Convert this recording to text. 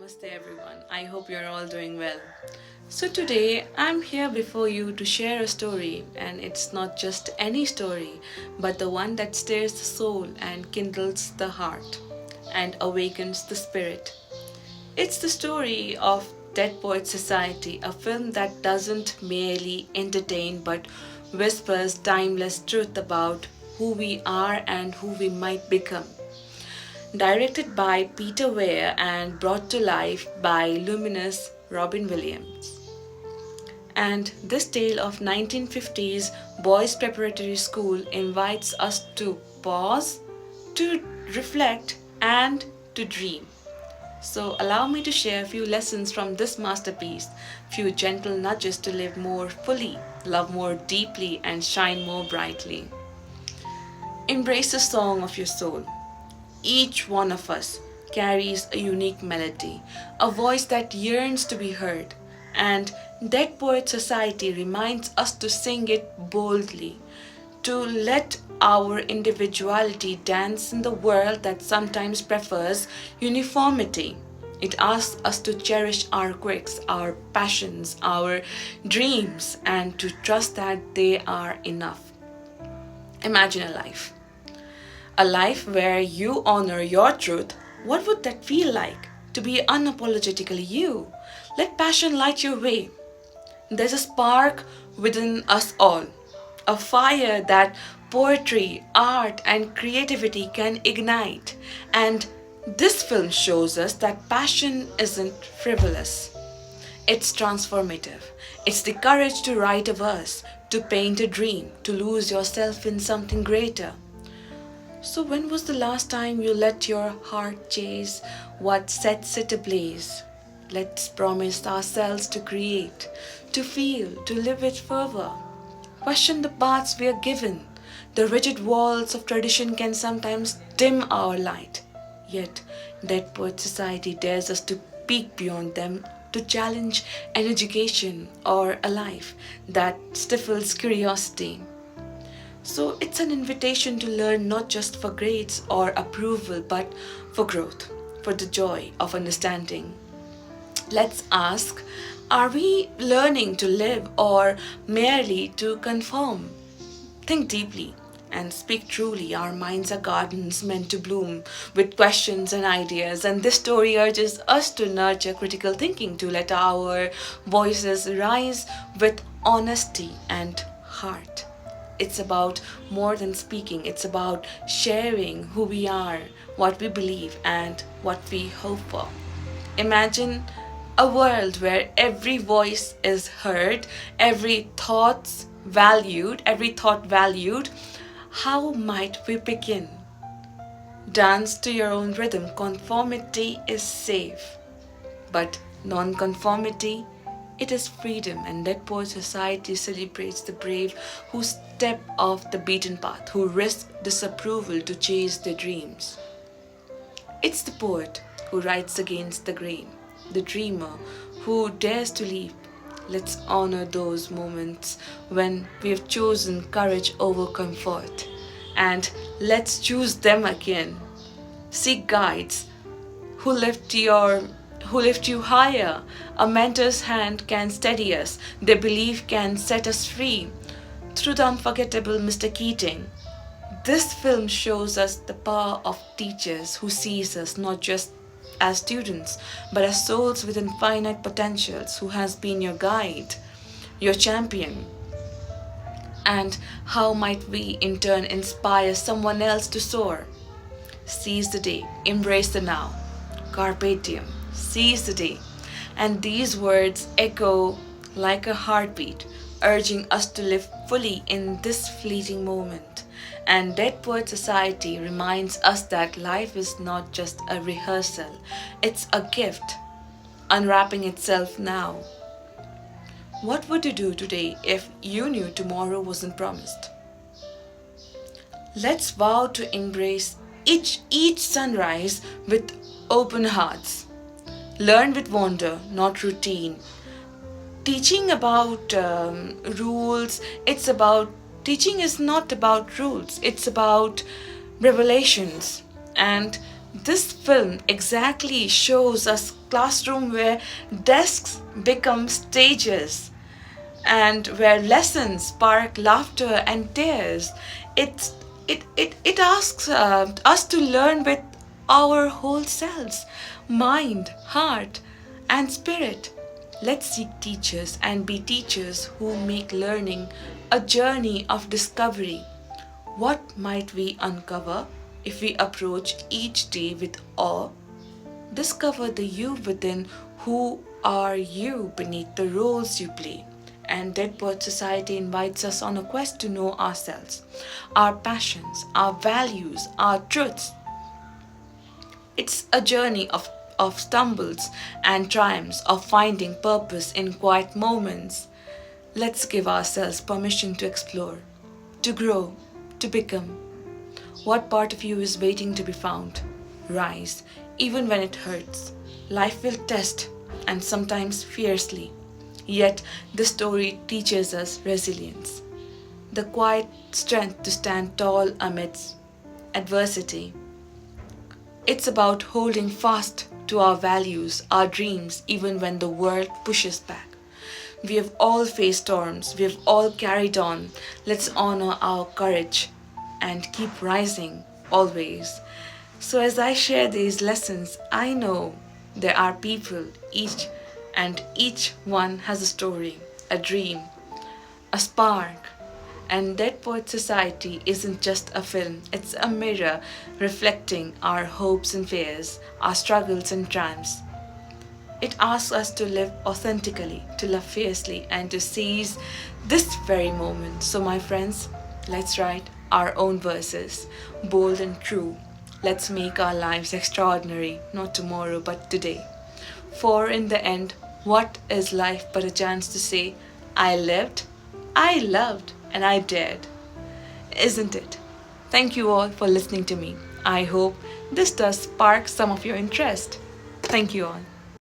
Namaste everyone. I hope you're all doing well. So today I'm here before you to share a story, and it's not just any story, but the one that stirs the soul and kindles the heart and awakens the spirit. It's the story of Dead Poets Society, a film that doesn't merely entertain but whispers timeless truth about who we are and who we might become. Directed by Peter Weir and brought to life by luminous Robin Williams. And this tale of 1950s boys' preparatory school invites us to pause, to reflect, and to dream. So, allow me to share a few lessons from this masterpiece, few gentle nudges to live more fully, love more deeply, and shine more brightly. Embrace the song of your soul. Each one of us carries a unique melody, a voice that yearns to be heard, and Dead Poet Society reminds us to sing it boldly, to let our individuality dance in the world that sometimes prefers uniformity. It asks us to cherish our quirks, our passions, our dreams, and to trust that they are enough. Imagine a life where you honor your truth. What would that feel like? To be unapologetically you. Let passion light your way. There's a spark within us all, a fire that poetry, art, and creativity can ignite. And this film shows us that passion isn't frivolous, it's transformative. It's the courage to write a verse, to paint a dream, to lose yourself in something greater. So, when was the last time you let your heart chase what sets it ablaze? Let's promise ourselves to create, to feel, to live with fervor. Question the paths we are given. The rigid walls of tradition can sometimes dim our light. Yet, Dead Poet Society dares us to peek beyond them, to challenge an education or a life that stifles curiosity. So it's an invitation to learn not just for grades or approval, but for growth, for the joy of understanding. Let's ask, are we learning to live or merely to conform? Think deeply and speak truly. Our minds are gardens meant to bloom with questions and ideas, and this story urges us to nurture critical thinking, to let our voices rise with honesty and heart. It's about more than speaking, it's about sharing who we are, what we believe, and what we hope for. Imagine a world where every voice is heard, every thought valued. How might we begin? Dance to your own rhythm. Conformity is safe, but non-conformity, it is freedom, and Dead Poet Society celebrates the brave who step off the beaten path, who risk disapproval to chase their dreams. It's the poet who writes against the grain, the dreamer who dares to leap. Let's honor those moments when we have chosen courage over comfort, and let's choose them again. Seek guides who lift your who lift you higher. A mentor's hand can steady us. Their belief can set us free. Through the unforgettable Mr. Keating, this film shows us the power of teachers who sees us not just as students, but as souls with infinite potentials, who has been your guide, your champion. And how might we in turn inspire someone else to soar? Seize the day, embrace the now. Carpe diem, seize the day. And these words echo like a heartbeat, urging us to live fully in this fleeting moment. And Dead Poet Society reminds us that life is not just a rehearsal, it's a gift, unwrapping itself now. What would you do today if you knew tomorrow wasn't promised? Let's vow to embrace each sunrise with open hearts. Learn with wonder, not routine. Teaching about rules, it's about teaching is not about rules, it's about revelations. And This film exactly shows us classroom where desks become stages and where lessons spark laughter and tears. It asks us to learn with our whole selves, mind, heart, and spirit. Let's seek teachers and be teachers who make learning a journey of discovery. What might we uncover if we approach each day with awe? Discover the you within. Who are you beneath the roles you play? And Dead Poet Society invites us on a quest to know ourselves, our passions, our values, our truths. It's a journey of stumbles and triumphs, of finding purpose in quiet moments. Let's give ourselves permission to explore, to grow, to become. What part of you is waiting to be found? Rise, even when it hurts. Life will test, and sometimes fiercely. Yet, the story teaches us resilience, the quiet strength to stand tall amidst adversity. It's about holding fast to our values, our dreams, even when the world pushes back. We have all faced storms, we have all carried on. Let's honor our courage and keep rising always. So, as I share these lessons, I know there are people, each one has a story, a dream, a spark. And Dead Poet Society isn't just a film, it's a mirror reflecting our hopes and fears, our struggles and triumphs. It asks us to live authentically, to love fiercely, and to seize this very moment. So, my friends, let's write our own verses, bold and true. Let's make our lives extraordinary, not tomorrow, but today. For in the end, what is life but a chance to say, I lived, I loved, and I dared? Isn't it? Thank you all for listening to me. I hope this does spark some of your interest. Thank you all.